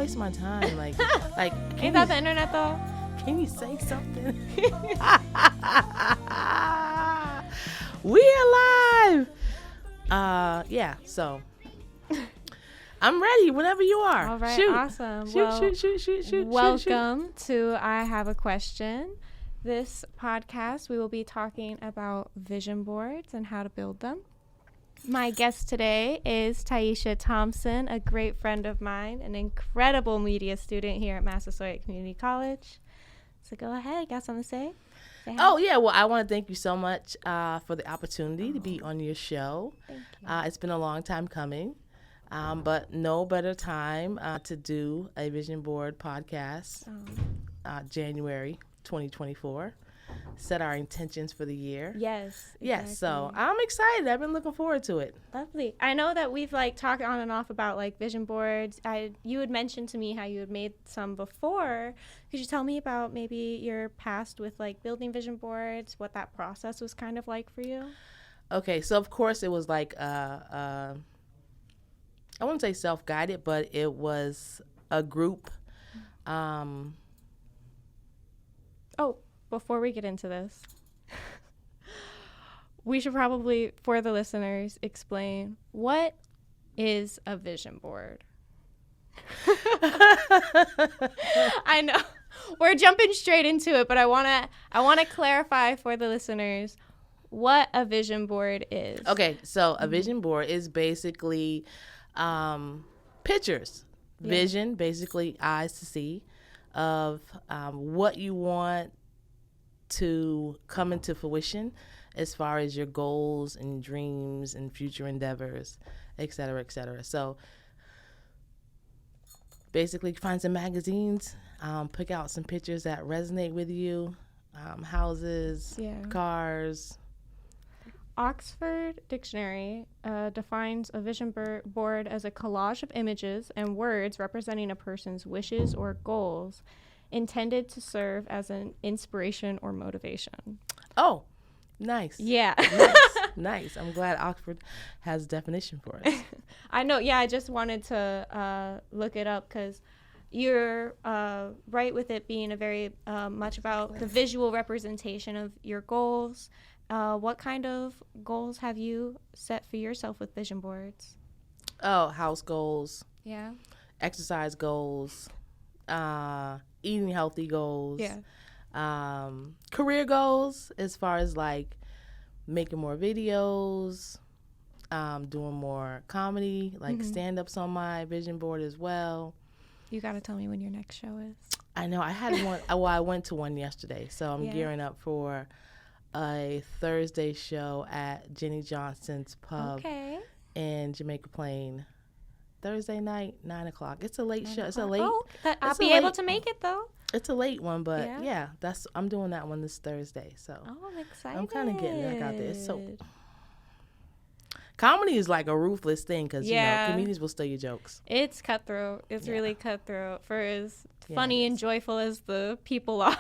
waste my time. Like Ain't that the internet though? Can you say something? We are live. Yeah. So I'm ready whenever you are. All right. Shoot. Awesome. Shoot. Welcome to I Have a Question. This podcast, we will be talking about vision boards and how to build them. My guest today is Tyiesha Thompson, a great friend of mine, an incredible media student here at Massasoit Community College. So go ahead. Got something to say? Oh, yeah. Well, I want to thank you so much for the opportunity to be on your show. Thank you. It's been a long time coming, but no better time to do a vision board podcast, January 2024. Set our intentions for the year. Yes. Yes. So I'm excited. I've been looking forward to it. Lovely. I know that we've talked on and off about vision boards. You had mentioned to me how you had made some before. Could you tell me about maybe your past with building vision boards, what that process was kind of like for you? Okay. So of course it was I wouldn't say self-guided, but it was a group. Before we get into this, we should probably, for the listeners, explain what is a vision board. I know we're jumping straight into it, but I want to clarify for the listeners what a vision board is. Okay, so a vision board is basically pictures. Yeah. Vision, basically eyes to see, of what you want to come into fruition as far as your goals and dreams and future endeavors, et cetera, et cetera. So basically find some magazines, pick out some pictures that resonate with you, houses, cars. Oxford Dictionary defines a vision board as a collage of images and words representing a person's wishes or goals, intended to serve as an inspiration or motivation. Oh, nice. Yeah. Nice. I'm glad Oxford has a definition for us. I know. Yeah, I just wanted to look it up because you're right with it being a very much about the visual representation of your goals. What kind of goals have you set for yourself with vision boards? Oh, house goals. Yeah. Exercise goals. Eating healthy goals. Yeah. Career goals as far as making more videos, doing more comedy, stand-ups on my vision board as well. You got to tell me when your next show is. I know. I had one. Well, I went to one yesterday, so I'm gearing up for a Thursday show at Jenny Johnson's Pub in Jamaica Plain. Thursday night, 9:00. It's a late show. It's a late. Oh, I'll be able to make it though. It's a late one, but I'm doing that one this Thursday. So I'm excited. I'm kind of getting back out there. So comedy is like a ruthless thing because comedians will steal your jokes. It's cutthroat. It's really cutthroat for as funny and joyful as the people are.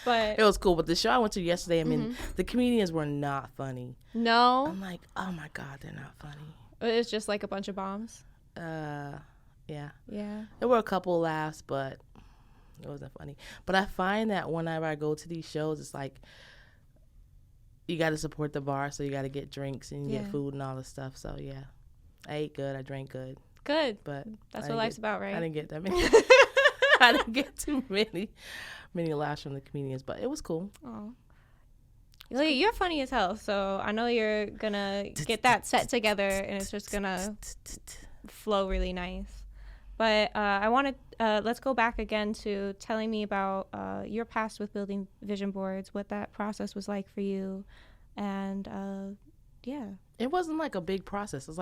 But it was cool. But the show I went to yesterday, I mean, the comedians were not funny. No. I'm like, oh my God, they're not funny. It's just a bunch of bombs. Yeah. Yeah. There were a couple laughs, but it wasn't funny. But I find that whenever I go to these shows, it's you got to support the bar, so you got to get drinks and get food and all this stuff. So yeah, I ate good, I drank good. Good. But that's what life's about, right? I didn't get that many. I didn't get too many laughs from the comedians, but it was cool. Oh. You're funny as hell, so I know you're gonna get that set together and it's just gonna flow really nice. But I want to let's go back again to telling me about your past with building vision boards, what that process was like for you, and it wasn't a big process. It's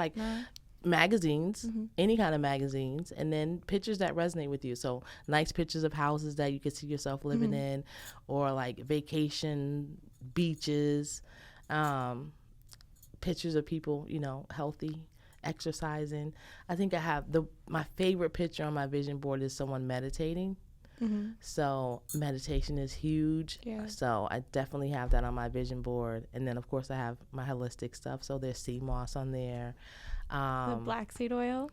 magazines, any kind of magazines, and then pictures that resonate with you. So nice pictures of houses that you could see yourself living in, or vacation beaches, pictures of people, healthy, exercising. I think I have my favorite picture on my vision board is someone meditating. So meditation is huge. So I definitely have that on my vision board. And then of course I have my holistic stuff. So there's sea moss on there. The black seed oil.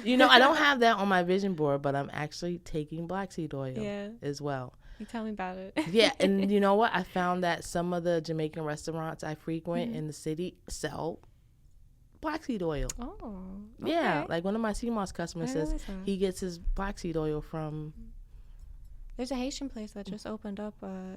You know, I don't have that on my vision board, but I'm actually taking black seed oil as well. You tell me about it. Yeah, and you know what? I found that some of the Jamaican restaurants I frequent in the city sell black seed oil. Oh, okay. Yeah, like one of my CMOS customers says he gets his black seed oil from... There's a Haitian place that just opened up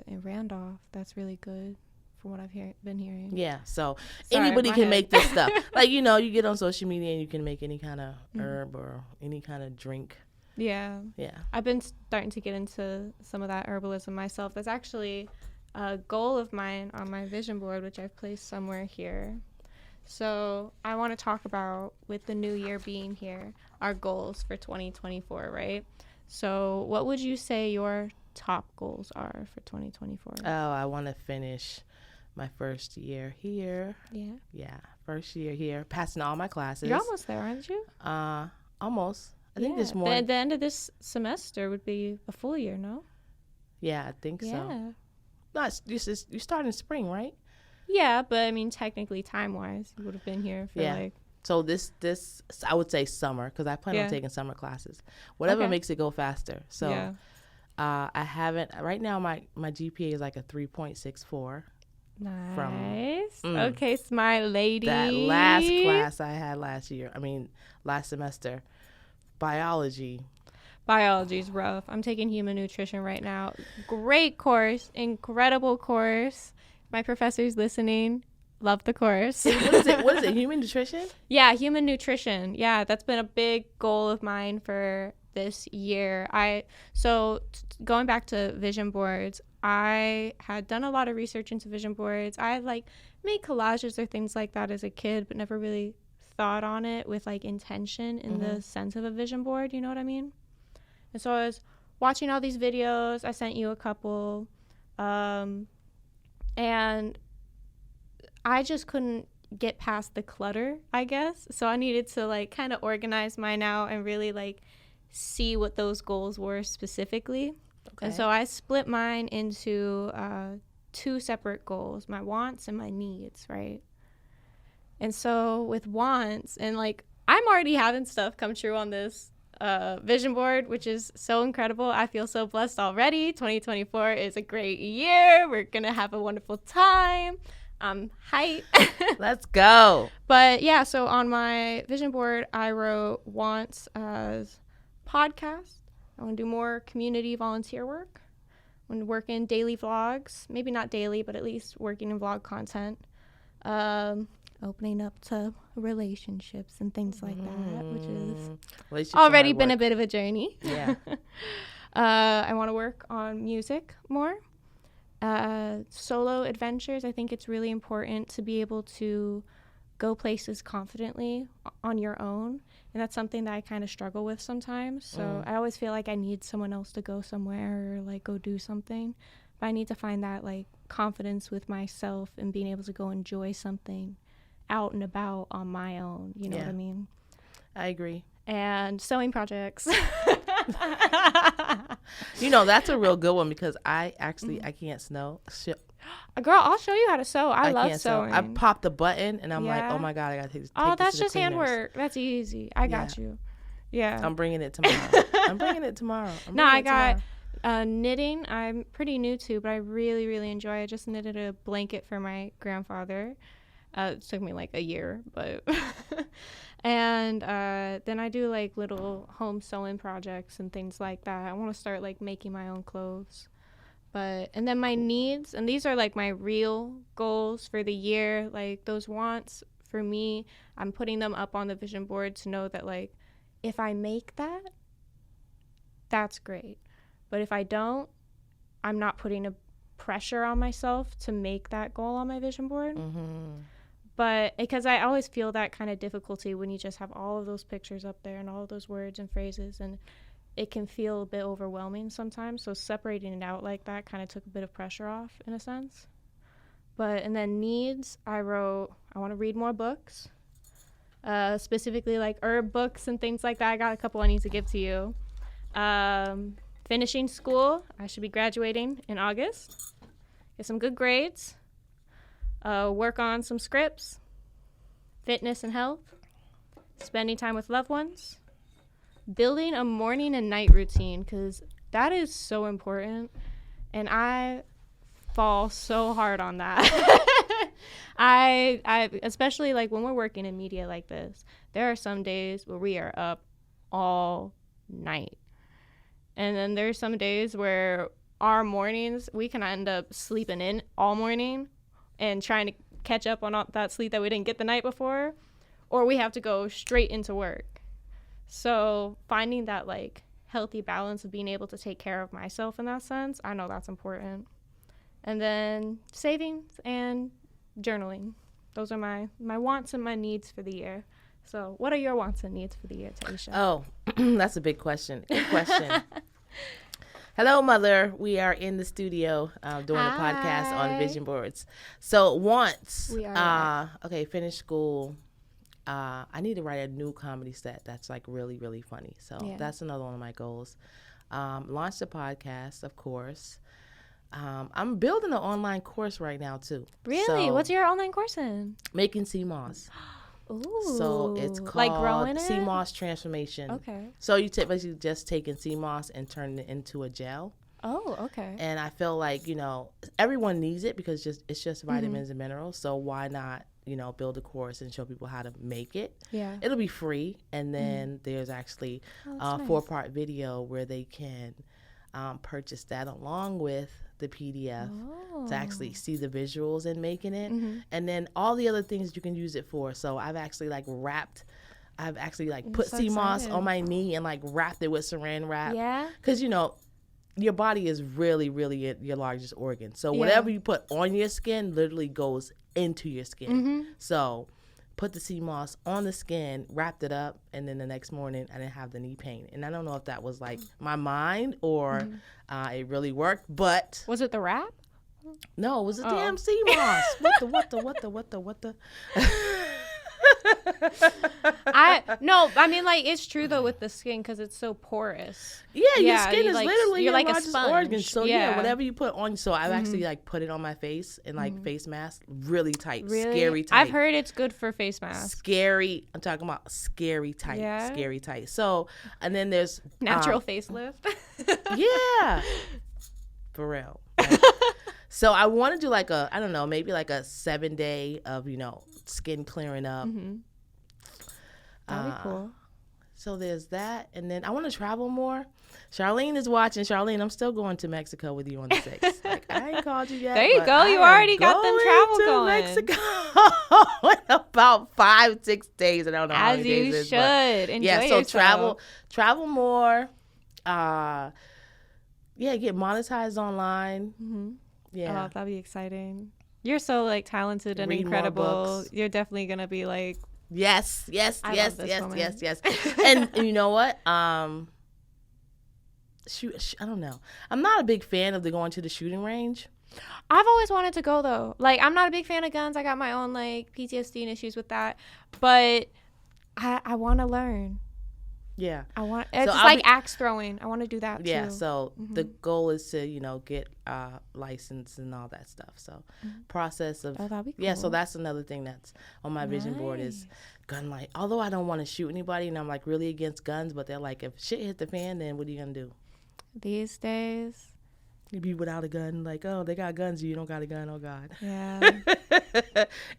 in Randolph that's really good, from what I've been hearing. Yeah, so anybody can make this stuff. Like, you know, you get on social media and you can make any kind of herb or any kind of drink. Yeah. Yeah. I've been starting to get into some of that herbalism myself. That's actually a goal of mine on my vision board, which I've placed somewhere here. So I want to talk about, with the new year being here, our goals for 2024, right? So what would you say your top goals are for 2024? Oh, I want to finish my first year here. Yeah. Yeah, first year here, passing all my classes. You're almost there, aren't you? Almost. I think there's more. The end of this semester would be a full year, no? Yeah, I think so. No, you start in spring, right? Yeah, but I mean, technically, time-wise, you would have been here for like... So this I would say summer, because I plan on taking summer classes. Whatever makes it go faster. So I haven't... Right now, my GPA is like a 3.64. Nice. Okay, smart lady. That last class I had last semester. Biology's rough. I'm taking human nutrition right now. Great course. Incredible course. My professor's listening. Love the course. What is it? Human nutrition? Yeah, human nutrition. Yeah, that's been a big goal of mine for this year. Going back to vision boards, I had done a lot of research into vision boards. I had made collages or things like that as a kid, but never really thought on it with intention in the sense of a vision board, you know what I mean? And so I was watching all these videos. I sent you a couple, and I just couldn't get past the clutter, I guess. So I needed to kind of organize mine out and really see what those goals were specifically. Okay. And so I split mine into 2 separate goals, my wants and my needs, right? And so with wants, and I'm already having stuff come true on this vision board, which is so incredible. I feel so blessed already. 2024 is a great year. We're going to have a wonderful time. I'm hyped. Let's go. But yeah, so on my vision board, I wrote wants as podcast. I want to do more community volunteer work. I want to work in daily vlogs. Maybe not daily, but at least working in vlog content. Opening up to relationships and things like that, which has already been a bit of a journey. Yeah. I want to work on music more. Solo adventures. I think it's really important to be able to go places confidently on your own. And that's something that I kind of struggle with sometimes. So I always feel like I need someone else to go somewhere or go do something. But I need to find that confidence with myself and being able to go enjoy something out and about on my own. You know what I mean? I agree. And sewing projects. That's a real good one, because I can't sew. Girl, I'll show you how to sew. I love sewing. I pop the button and I'm like, oh my God, I gotta take this. Oh, that's just handwork. That's easy. I got you. Yeah. I'm bringing it tomorrow. I got knitting. I'm pretty new to, but I really, really enjoy. I just knitted a blanket for my grandfather. It took me a year, but and then I do little home sewing projects and things like that. I want to start making my own clothes. And then my needs, and these are my real goals for the year, those wants for me, I'm putting them up on the vision board to know that if I make that, that's great. But if I don't, I'm not putting a pressure on myself to make that goal on my vision board. But because I always feel that kind of difficulty when you just have all of those pictures up there and all of those words and phrases, and it can feel a bit overwhelming sometimes. So separating it out like that kind of took a bit of pressure off in a sense. And then needs, I wrote, I want to read more books, specifically herb books and things like that. I got a couple I need to give to you. Finishing school, I should be graduating in August. Get some good grades. Work on some scripts, fitness and health, spending time with loved ones, building a morning and night routine, because that is so important. And I fall so hard on that. I especially like when we're working in media like this, there are some days where we are up all night. And then there's some days where our mornings, we can end up sleeping in all morning and trying to catch up on all that sleep that we didn't get the night before, or we have to go straight into work. So finding that like healthy balance of being able to take care of myself in that sense, I know that's important. And then savings and journaling. Those are my wants and my needs for the year. So what are your wants and needs for the year, Tyiesha? Oh, that's a big question. Good question. Hello, Mother. We are in the studio doing a podcast on vision boards. So wants, We are. okay, finish school. I need to write a new comedy set that's like really, really funny. So that's another one of my goals. Launch the podcast, of course. I'm building an online course right now, too. Really? So, what's your online course in? making sea moss. Ooh. So it's called like growing it? sea moss transformation. Okay. So you basically just taking sea moss and turning it into a gel. Oh, okay. And I feel like, everyone needs it because it's just vitamins and minerals. So why not, build a course and show people how to make it? Yeah. It'll be free. And then there's actually a 4-part video where they can purchase that along with the PDF to actually see the visuals in making it. And then all the other things you can use it for. So I've actually put sea moss on my knee and like wrapped it with saran wrap. Yeah. Because, your body is really, really your largest organ. So whatever you put on your skin literally goes into your skin. So put the sea moss on the skin, wrapped it up, and then the next morning I didn't have the knee pain. And I don't know if that was like my mind or it really worked, but Was it the wrap? no, it was a damn sea moss. What the? I mean, like, it's true though with the skin because it's so porous. Yeah, your skin is literally your like largest a sponge. organ. So whatever you put on. So I've actually like put it on my face and like face mask, really tight, Really? scary tight. I've heard it's good for face masks. Scary. I'm talking about scary tight, scary tight. So and then there's Natural facelift. yeah, for real. Like, so I want to do like maybe like a 7-day of skin clearing up. That'd be cool. So there's that, and then I want to travel more. Charlene is watching. Charlene, I'm still going to Mexico with you on the 6th. Like, I ain't called you yet. There you go. You already got them travel going. Mexico in about 5-6 days. I don't know how many days it is. As you should. Enjoy yourself. So travel more. Get monetized online. Yeah. Oh, that'd be exciting. You're so like talented and incredible. You're definitely gonna be like. Yes. I And you know what? I don't know. I'm not a big fan of going to the shooting range. I've always wanted to go though. Like, I'm not a big fan of guns. I got my own like PTSD and issues with that. But I want to learn. Yeah. It's like axe throwing. I want to do that too. Yeah. So the goal is to get license and all that stuff. So process of that'd be cool. Yeah. So that's another thing that's on my vision board is gun light. Although I don't want to shoot anybody and I'm like really against guns, but they're like, if shit hit the fan, then what are you gonna do? These days. You be without a gun, like, oh, they got guns, you don't got a gun, oh God. Yeah.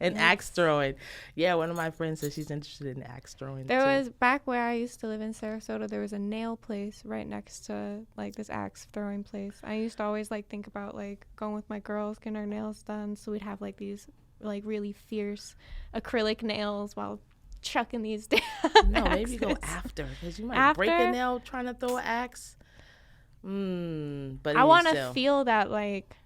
And axe throwing. Yeah, one of my friends says she's interested in axe throwing. There was, back where I used to live in Sarasota, there was a nail place right next to like this axe throwing place. I used to always like think about like going with my girls, getting our nails done, so we'd have like these like really fierce acrylic nails while chucking these down. No, maybe go after, because you might break a nail trying to throw an axe. But I want to feel that like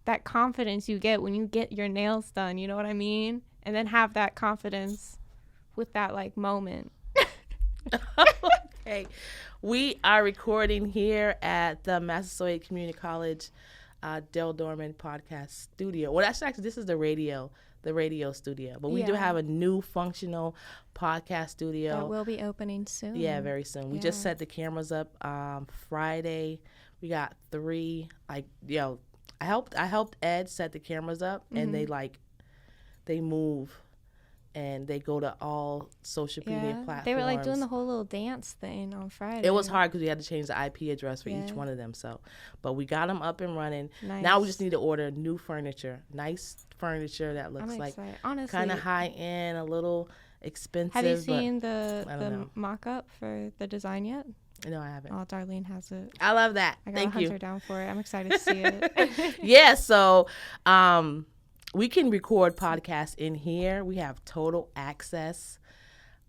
that confidence you get when you get your nails done, you know what I mean? And then have that confidence with that like moment. Okay. We are recording here at the Massasoit Community College Del Dorman podcast studio. Well, actually this is the radio studio, but we do have a new functional podcast studio that will be opening soon. Yeah, very soon. We just set the cameras up Friday. We got 3 I helped Ed set the cameras up, and they move and they go to all social media platforms. They were like doing the whole little dance thing on Friday. It was hard because we had to change the IP address for each one of them. So, but we got them up and running. Nice. Now we just need to order new furniture, nice furniture that looks like kind of high end, a little expensive. Have you seen the mock-up for the design yet? No, I haven't. Oh, Darlene has it. I love that. I gotta Thank hunt you. her down for it. I'm excited to see it. Yeah, so we can record podcasts in here. We have total access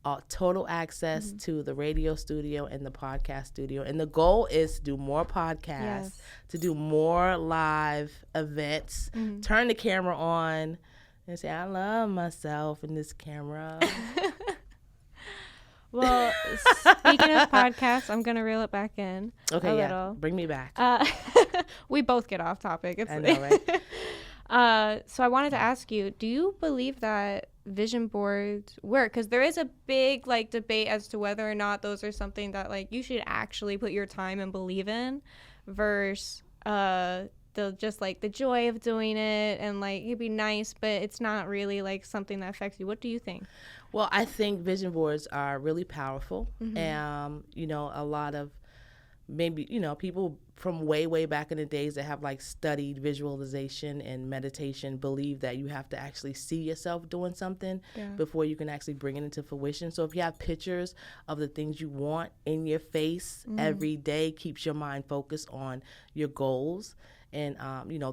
to the radio studio and the podcast studio. And the goal is to do more podcasts, to do more live events, turn the camera on and say, I love myself in this camera. Well, speaking of podcasts, I'm going to reel it back in a little. Bring me back. We both get off topic. I know, right? So I wanted to ask you, do you believe that vision boards work? Because there is a big debate as to whether or not those are something that you should actually put your time and believe in versus the joy of doing it, and it'd be nice, but it's not really something that affects you. What do you think? Well, I think vision boards are really powerful. A lot of people from way back in the days that have studied visualization and meditation believe that you have to actually see yourself doing something before you can actually bring it into fruition. So if you have pictures of the things you want in your face every day, keeps your mind focused on your goals and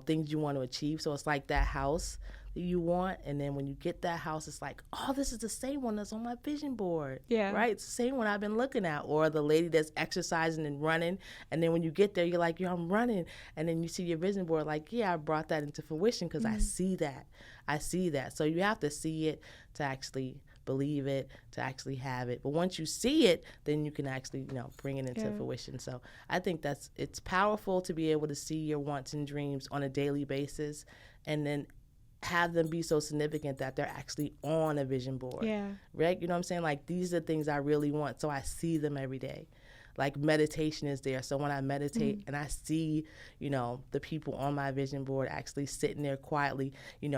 things you want to achieve. So it's like that house that you want, and then when you get that house, it's like, oh, this is the same one that's on my vision board. Yeah, right. It's the same one I've been looking at. Or the lady that's exercising and running, and then when you get there, you're like, I'm running, and then you see your vision board, I brought that into fruition because I see that. So you have to see it to actually believe it, to actually have it. But once you see it, then you can actually bring it into fruition. So I think it's powerful to be able to see your wants and dreams on a daily basis, and then have them be so significant that they're actually on a vision board. Yeah. Right? You know what I'm saying? These are the things I really want, so I see them every day. Meditation is there. So when I meditate and I see, the people on my vision board actually sitting there quietly,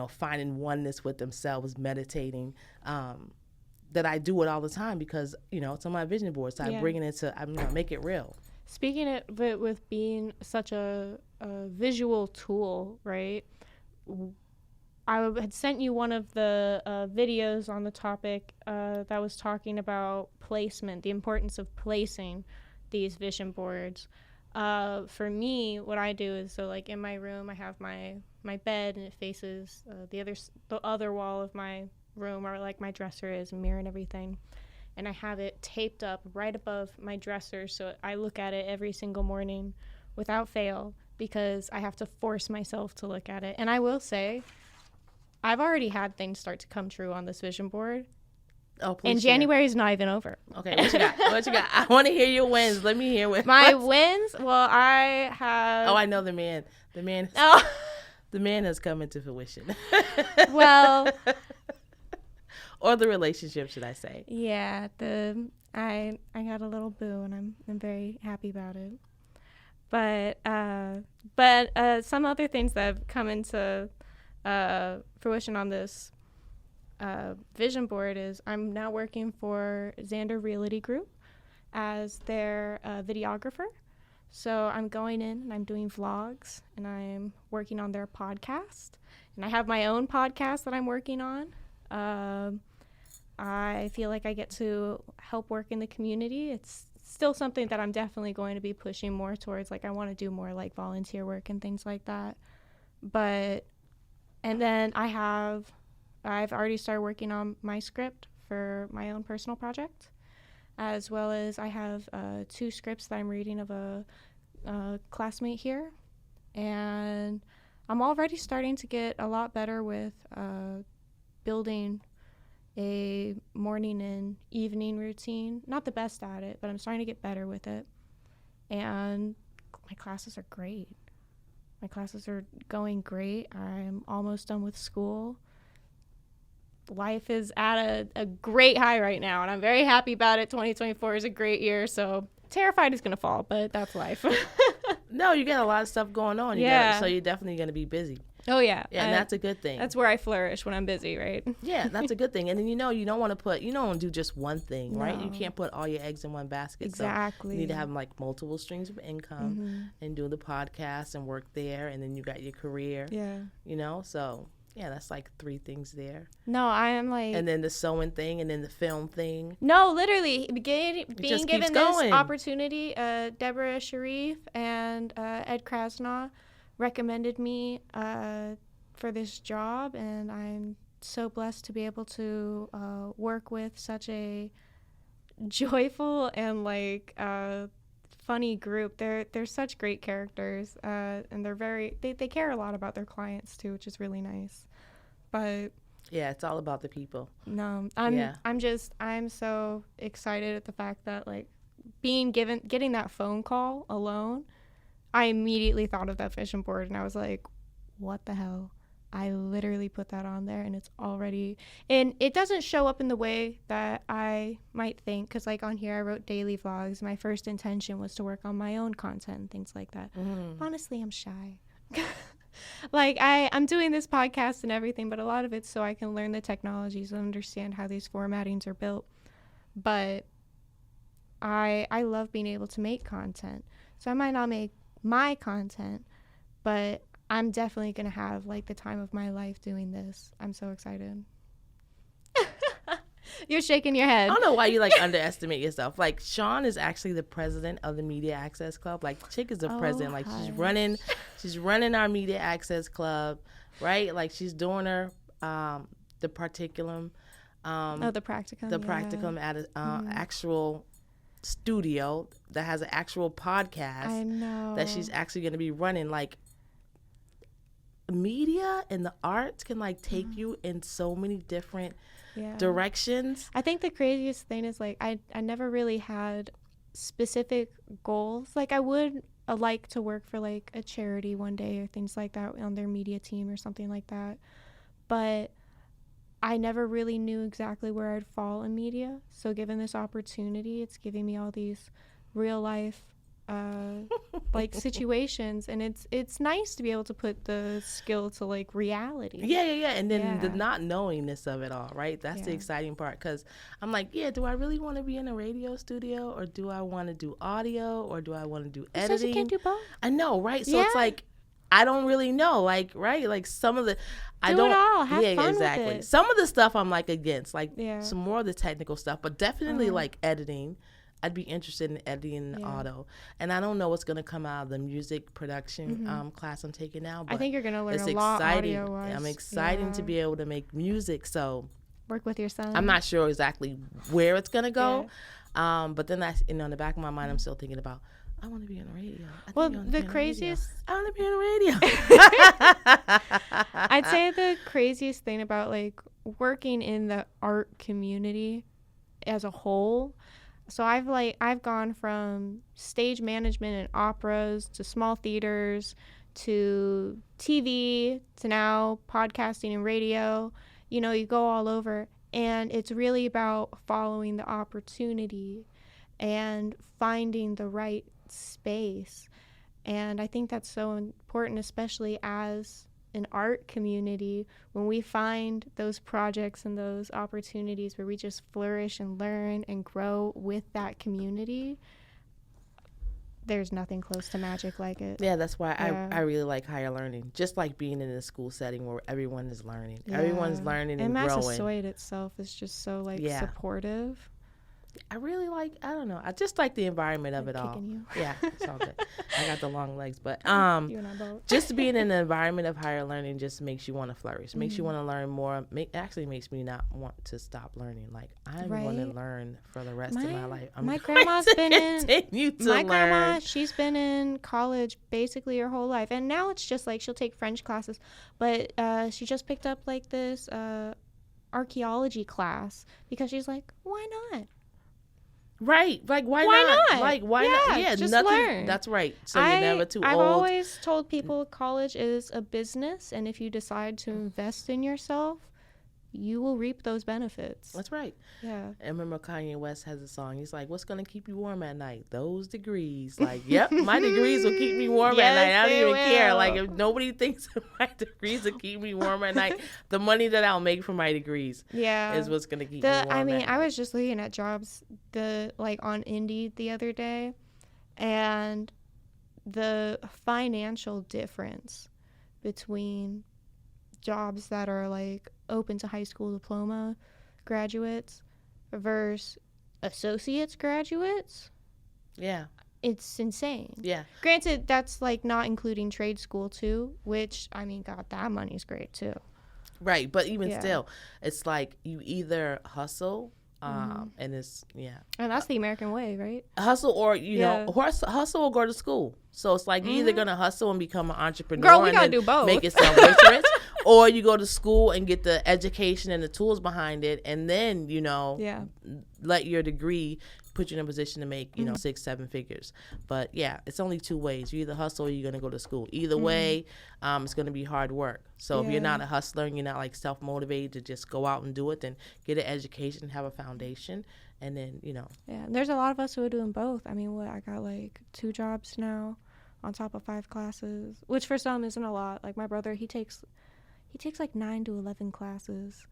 finding oneness with themselves, meditating, that I do it all the time because, it's on my vision board. So I bring it into, make it real. Speaking of it with being such a visual tool, right? I had sent you one of the videos on the topic that was talking about placement, the importance of placing these vision boards. For me, what I do is, in my room, I have my bed, and it faces the other wall of my room, where my dresser is, mirror and everything. And I have it taped up right above my dresser, so I look at it every single morning without fail, because I have to force myself to look at it. And I will say, I've already had things start to come true on this vision board. Oh, please. And January is not even over. Okay, what you got? I want to hear your wins. Let me hear what. My wins? Well, I have. Oh, I know the man. The man has come into fruition. Well. Or the relationship, should I say? Yeah, I got a little boo, and I'm very happy about it. But some other things that have come into fruition on this vision board is I'm now working for Xander Realty Group as their videographer. So I'm going in and I'm doing vlogs, and I'm working on their podcast, and I have my own podcast that I'm working on. I feel like I get to help work in the community. It's still something that I'm definitely going to be pushing more towards. I want to do more volunteer work and things like that. And then I've already started working on my script for my own personal project, as well as I have 2 scripts that I'm reading of a classmate here. And I'm already starting to get a lot better with building a morning and evening routine. Not the best at it, but I'm starting to get better with it. And my classes are great. My classes are going great. I'm almost done with school. Life is at a great high right now, and I'm very happy about it. 2024 is a great year, so terrified it's going to fall, but that's life. No, you got a lot of stuff going on. So you're definitely going to be busy. Oh, yeah. Yeah, and that's a good thing. That's where I flourish when I'm busy, right? Yeah, that's a good thing. And then, you don't want to you don't do just one thing, right? You can't put all your eggs in one basket. Exactly. So you need to have like multiple streams of income and do the podcast and work there. And then you got your career. Yeah. So yeah, that's like 3 things there. No, I am like... And then the sewing thing and then the film thing. No, literally, being given this opportunity, Deborah Sharif and Ed Krasnow recommended me for this job, and I'm so blessed to be able to work with such a joyful and like funny group. They're such great characters, and they care a lot about their clients too, which is really nice. But yeah, it's all about the people. No, I'm so excited at the fact that like getting that phone call alone, I immediately thought of that vision board, and I was like, what the hell? I literally put that on there, and it's already, and it doesn't show up in the way that I might think, because like on here I wrote daily vlogs. My first intention was to work on my own content and things like that. Honestly, I'm shy. Like I'm doing this podcast and everything, but a lot of it's so I can learn the technologies and understand how these formattings are built. But I love being able to make content. So I might not make my content, but I'm definitely going to have like the time of my life doing this. I'm so excited. You're shaking your head. I don't know why you like underestimate yourself. Like Shawn is actually the president of the Media Access Club. Like Chick is the president. Like she's running our Media Access Club, right? Like she's doing her the practicum. The practicum. The practicum at an actual studio that has an actual podcast. I know. That she's actually going to be running. Like media and the arts can like take you in so many different directions. I think the craziest thing is like I never really had specific goals. Like I would like to work for like a charity one day or things like that on their media team or something like that, but I never really knew exactly where I'd fall in media. So given this opportunity, it's giving me all these real life like situations, and it's nice to be able to put the skill to like reality. Yeah. And then the not knowingness of it all, right? That's the exciting part, because I'm like, do I really want to be in a radio studio, or do I want to do audio, or do I want to do editing? So you can't do both. I know, right? So it's like I don't really know, like, right? Like some of the it all. Have fun exactly. with it. Some of the stuff I'm like against, like some more of the technical stuff, but definitely like editing. I'd be interested in editing and auto. And I don't know what's going to come out of the music production class I'm taking now. But I think you're going to learn a lot audio-wise. I'm excited to be able to make music. So work with your son. I'm not sure exactly where it's going to go. But then that's, in the back of my mind, I'm still thinking about, I want to be on the radio. Well, the craziest... I want to be on the radio. I'd say the craziest thing about like working in the art community as a whole... So I've gone from stage management in operas to small theaters to TV to now podcasting and radio. You go all over, and it's really about following the opportunity and finding the right space. And I think that's so important, especially as an art community, when we find those projects and those opportunities where we just flourish and learn and grow with that community. There's nothing close to magic like it. Yeah, that's why I really like higher learning. Just like being in a school setting where everyone is learning. Yeah. Everyone's learning and growing. And Massasoit itself is just so supportive. I really like, I don't know, I just like the environment of it all. You. Yeah, it's all good. I got the long legs, but you and I both. Just being in an environment of higher learning just makes you want to flourish, makes you want to learn more. Actually makes me not want to stop learning. Like I'm going to learn for the rest of my life. My grandma's grandma, she's been in college basically her whole life, and now it's just like she'll take French classes, but she just picked up like this archaeology class because she's like, why not? Right. Like, why not? Like, why not? Yeah, just nothing. Learn. That's right. So you're never too old. I've always told people college is a business, and if you decide to invest in yourself, you will reap those benefits. That's right. Yeah. I remember Kanye West has a song. He's like, what's going to keep you warm at night? Those degrees. Like, yep, my degrees will keep me warm at night. I don't even care. Like, if nobody thinks my degrees will keep me warm at night, the money that I'll make from my degrees is what's going to keep me warm I mean, at I night. was just looking at jobs on Indeed the other day, and the financial difference between jobs that are like open to high school diploma graduates versus associates graduates, it's insane. Granted, that's like not including trade school too, which, I mean, God, that money's great too. Right, but even still, it's like you either hustle and it's and that's the American way, right? Hustle or hustle or go to school. So it's like you're either gonna hustle and become an entrepreneur, girl, we gotta do both, make yourself rich, or you go to school and get the education and the tools behind it, and then let your degree put you in a position to make 6-7 figures. But it's only two ways. You either hustle or you're gonna go to school. Either way, it's gonna be hard work. So if you're not a hustler and you're not like self-motivated to just go out and do it, then get an education, have a foundation, and then there's a lot of us who are doing both. I mean, I got like 2 jobs now on top of 5 classes, which for some isn't a lot. Like my brother, he takes like 9 to 11 classes.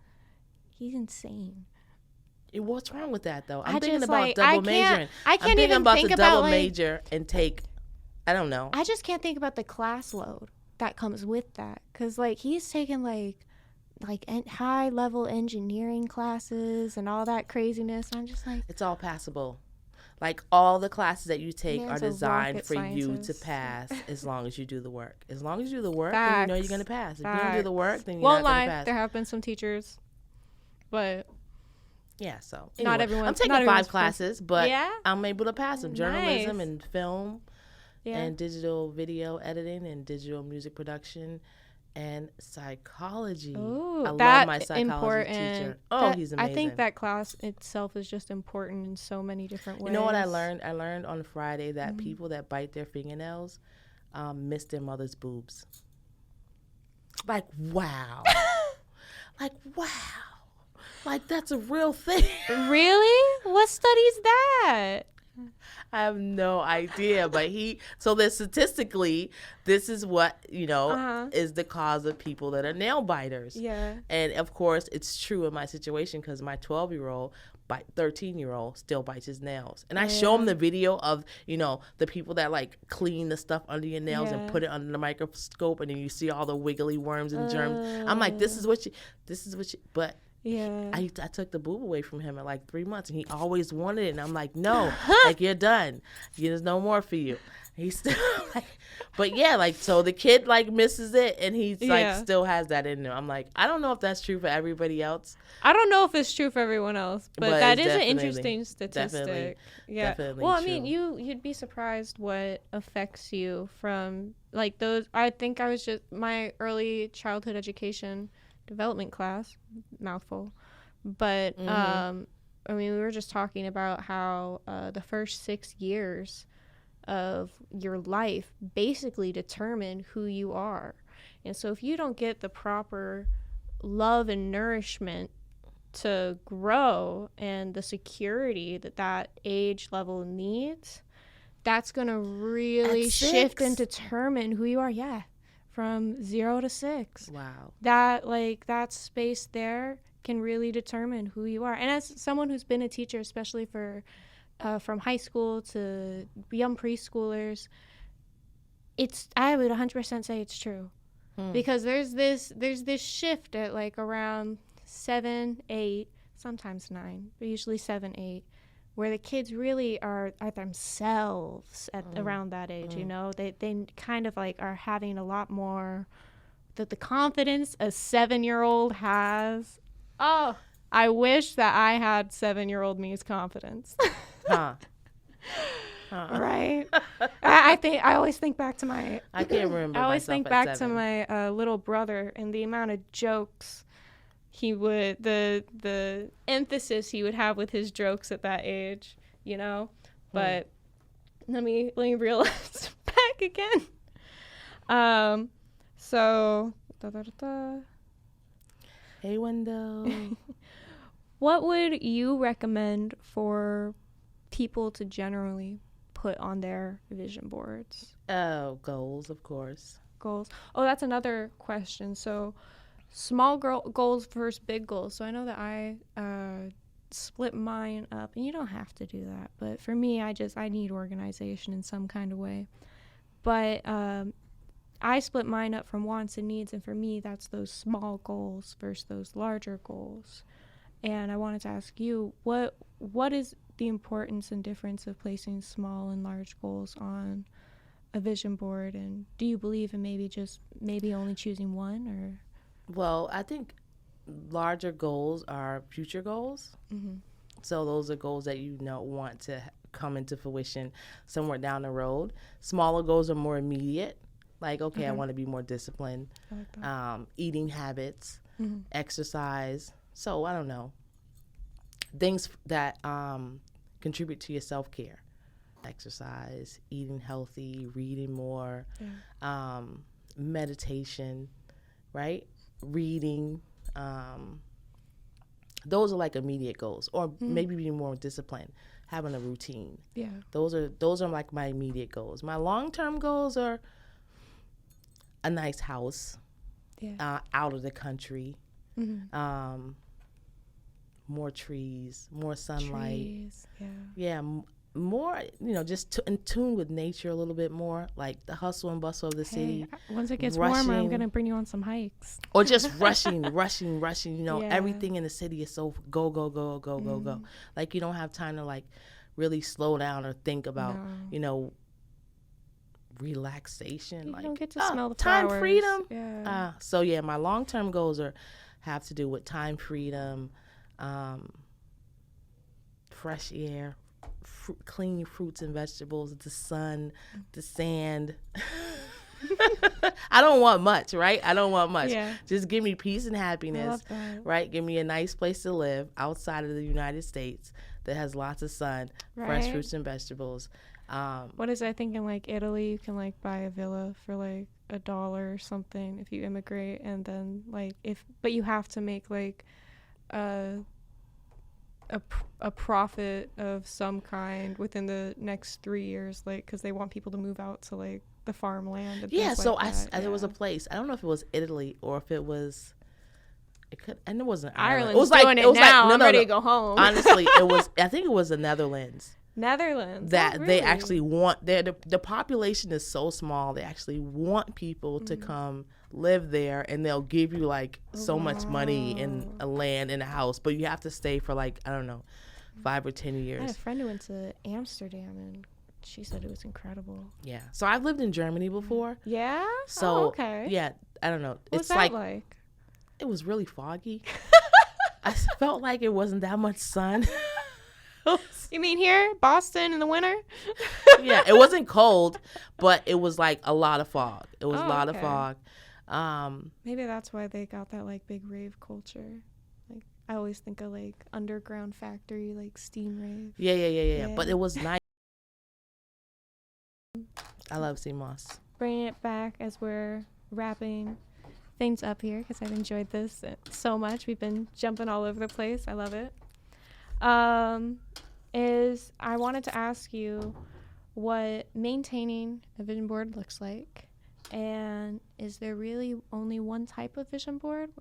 He's insane. What's wrong with that though? I'm thinking about double majoring. I can't even think about double major and take, I don't know. I just can't think about the class load that comes with that, because like he's taking like high level engineering classes and all that craziness. I'm just like, it's all passable. Like all the classes that you take are designed for scientist. you to pass as long as you do the work. As long as you do the work, Facts. then you know you're going to pass. If you don't do the work, then you're Won't not going lie, to pass. there have been some teachers, but so anyway, not everyone. I'm taking 5 classes, but I'm able to pass them. Journalism Nice. and film and digital video editing and digital music production and psychology. Ooh, I love my psychology important. teacher. Oh, he's amazing. I think that class itself is just important in so many different ways. You know what I learned? I learned on Friday that people that bite their fingernails miss their mother's boobs. Like, wow. Like, wow. Like, that's a real thing. Really? What study's that? I have no idea, but so that statistically, this is what, is the cause of people that are nail biters. Yeah. And of course, it's true in my situation because my 12-year-old, 13-year-old still bites his nails. And I show him the video of, the people that like clean the stuff under your nails and put it under the microscope, and then you see all the wiggly worms and germs. I'm like, this is what you, but I took the boob away from him at like 3 months, and he always wanted it, and I'm like, no, like, you're done. There's no more for you. He's still like, but so the kid like misses it, and he's like still has that in him. I'm like, I don't know if that's true for everybody else. I don't know if it's true for everyone else, but that is an interesting statistic. Definitely well, true. I mean, you'd be surprised what affects you from like those. I think I was just my early childhood education development class, mouthful, but I mean, we were just talking about how the first 6 years of your life basically determine who you are, and so if you don't get the proper love and nourishment to grow and the security that age level needs, that's gonna really shift and determine who you are. From 0 to 6. Wow. That space there can really determine who you are. And as someone who's been a teacher, especially for from high school to young preschoolers, I would 100% say it's true. Because there's this shift at like around 7, 8, sometimes 9, but usually 7, 8, where the kids really are themselves at around that age. They kind of like are having a lot more the confidence a 7-year-old has. Oh, I wish that I had 7-year-old me's confidence. Right. I always think back to my I can't remember. I always think back 7. to my little brother and the amount of jokes he would, the emphasis he would have with his jokes at that age, but let me realize back again. So Hey, Wendell. What would you recommend for people to generally put on their vision boards? Oh, goals, of course. Goals. Oh, that's another question. So, small goals versus big goals. So I know that I split mine up, and you don't have to do that. But for me, I need organization in some kind of way. But I split mine up from wants and needs, and for me, that's those small goals versus those larger goals. And I wanted to ask you, what is the importance and difference of placing small and large goals on a vision board? And do you believe in maybe only choosing one? Or Well, I think larger goals are future goals. mm-hmm. So those are goals that want to come into fruition somewhere down the road. Smaller goals are more immediate. Like, okay, I want to be more disciplined. I like that. Eating habits, Mm-hmm. exercise. So I don't know. Things that contribute to your self-care. Exercise, eating healthy, reading more, meditation, right? Reading. Those are like immediate goals, or maybe being more disciplined, having a routine. Yeah. Those are like my immediate goals. My long-term goals are a nice house, out of the country, more trees, more sunlight. More, just in tune with nature a little bit more, like the hustle and bustle of the city. Once it gets warmer, I'm going to bring you on some hikes. Or just rushing. Everything in the city is so go, go, go, go, go, go. Like, you don't have time to, like, really slow down or think about, relaxation. You like, don't get to smell the time flowers. freedom. Yeah. So, my long-term goals have to do with time freedom, fresh air, clean fruits and vegetables, the sun, the sand. I don't want much, right? I don't want much. Yeah. Just give me peace and happiness, I love that. right? Give me a nice place to live outside of the United States that has lots of sun, fresh fruits and vegetables. What is I think in like Italy, you can like buy a villa for like $1 or something if you immigrate, and then like but you have to make like a profit of some kind within the next 3 years, like because they want people to move out to like the farmland. And so like there was a place. I don't know if it was Italy or if it was. It could, and it wasn't Ireland. It was doing it now. Like, I'm ready to go home. Honestly, it was. I think it was the Netherlands. That really? They actually want the population is so small. They actually want people to come live there, and they'll give you like so much money and a land and a house, but you have to stay for like, I don't know, 5 or 10 years. I had a friend who went to Amsterdam, and she said it was incredible. Yeah. So I've lived in Germany before. Yeah. So okay. Yeah, I don't know. What's that like? It was really foggy. I felt like it wasn't that much sun. You mean here, Boston in the winter? Yeah, it wasn't cold, but it was like a lot of fog. It was a lot of fog. Maybe that's why they got that like big rave culture. Like I always think of like underground factory, like steam rave. Yeah. But it was nice. I love sea moss. Bringing it back as we're wrapping things up here, because I've enjoyed this so much. We've been jumping all over the place. I love it. Is I wanted to ask you what maintaining a vision board looks like, and is there really only one type of vision board?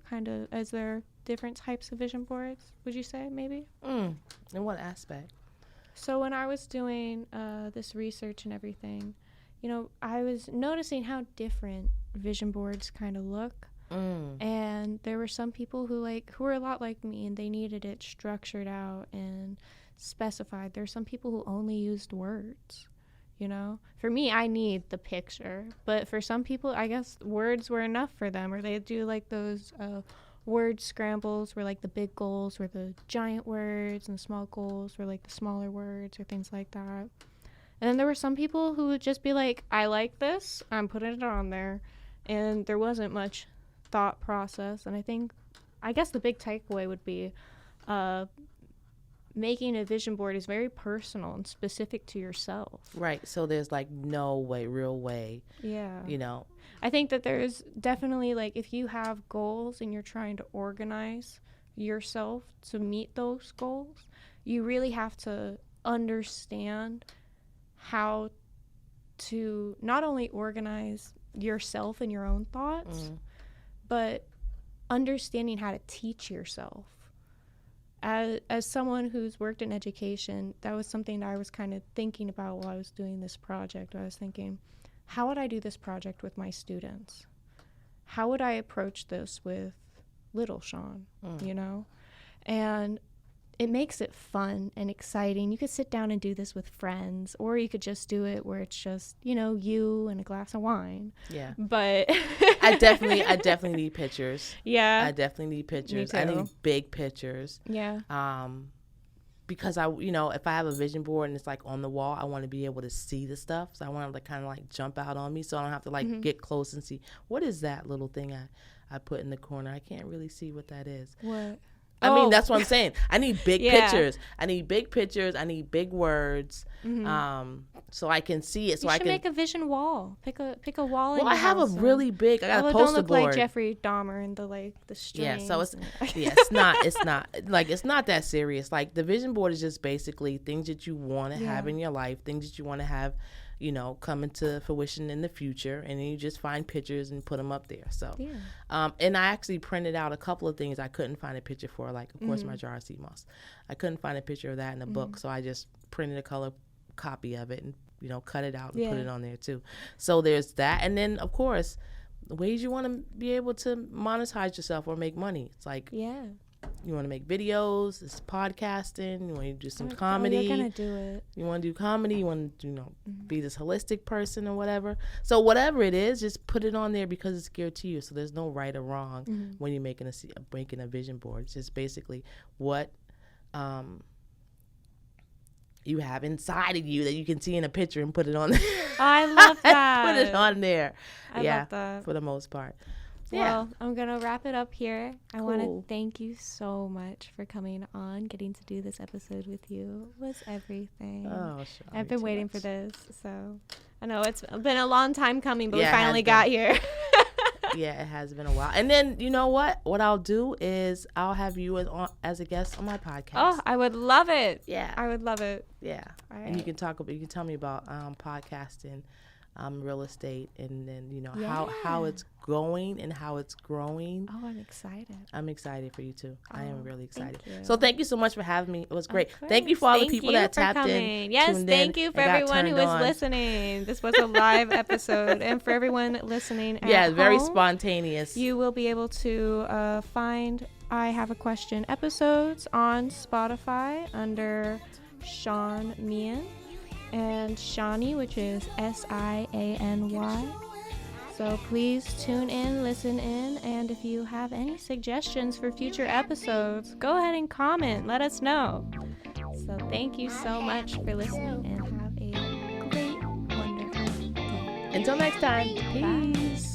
Is there different types of vision boards, would you say, maybe? In what aspect? So when I was doing this research and everything, I was noticing how different vision boards kind of look. And there were some people who were a lot like me, and they needed it structured out and specified. There are some people who only used words, For me, I need the picture, but for some people, I guess words were enough for them, or they do like those word scrambles where like the big goals were the giant words and the small goals were like the smaller words or things like that. And then there were some people who would just be like, I like this, I'm putting it on there, and there wasn't much thought process. And I guess the big takeaway would be making a vision board is very personal and specific to yourself. Right. So there's like no real way. Yeah. You know. I think that there's definitely, like, if you have goals and you're trying to organize yourself to meet those goals, you really have to understand how to not only organize yourself and your own thoughts, but understanding how to teach yourself. As someone who's worked in education, that was something that I was kind of thinking about while I was doing this project. I was thinking, how would I do this project with my students? How would I approach this with little Shawn, you know? And it makes it fun and exciting. You could sit down and do this with friends, or you could just do it where it's just, you know, you and a glass of wine. Yeah. But I definitely need pictures. Yeah. I definitely need pictures. Me too. I need big pictures. Yeah. Because if I have a vision board and it's like on the wall, I want to be able to see the stuff. So I want to like kind of like jump out on me, so I don't have to like get close and see what is that little thing I put in the corner. I can't really see what that is. What? I mean, that's what I'm saying. I need big pictures. I need big pictures. I need big words, so I can see it. So you I should can make a vision wall. Pick a wall. Well, I have a really big. I got a poster don't look board. Like Jeffrey Dahmer and the strings. Yeah, so it's not that serious. Like the vision board is just basically things that you want to have in your life, things that you want to have, you know, come into fruition in the future, and then you just find pictures and put them up there. So, and I actually printed out a couple of things I couldn't find a picture for, like of course my jar of sea moss. I couldn't find a picture of that in the book, so I just printed a color copy of it and, you know, cut it out and put it on there too. So there's that, and then of course ways you want to be able to monetize yourself or make money. It's like you want to make videos, it's podcasting, you want to do some comedy. You're gonna do it. You want to do comedy, you want to, you know, be this holistic person or whatever. So whatever it is, just put it on there because it's geared to you. So there's no right or wrong when you're making a vision board. It's just basically what you have inside of you that you can see in a picture and put it on there. I love that. Put it on there. I love that. For the most part. Well, I'm going to wrap it up here. I want to thank you so much for coming on. Getting to do this episode with you was everything. Oh, sure. I've been waiting for this. So I know it's been a long time coming, but we it finally got here. Yeah, it has been a while. And then, you know what? What I'll do is I'll have you as a guest on my podcast. Oh, I would love it. Yeah. I would love it. Yeah. All right. And you can tell me about podcasting, real estate, and then, you know, how it's going and how it's growing. Oh, I'm excited. I'm excited for you too. I am really excited. Thank you. So thank you so much for having me. It was great. Thank you for all the people that tapped in. Yes, thank you for everyone who was listening. This was a live episode. And for everyone listening at home, very spontaneous. You will be able to find I Have a Question episodes on Spotify under Shawn Meehan and Shani, which is Siany. So please tune in, listen in, and if you have any suggestions for future episodes, go ahead and comment. Let us know. So thank you so much for listening, and have a great, wonderful day. Until next time. Peace.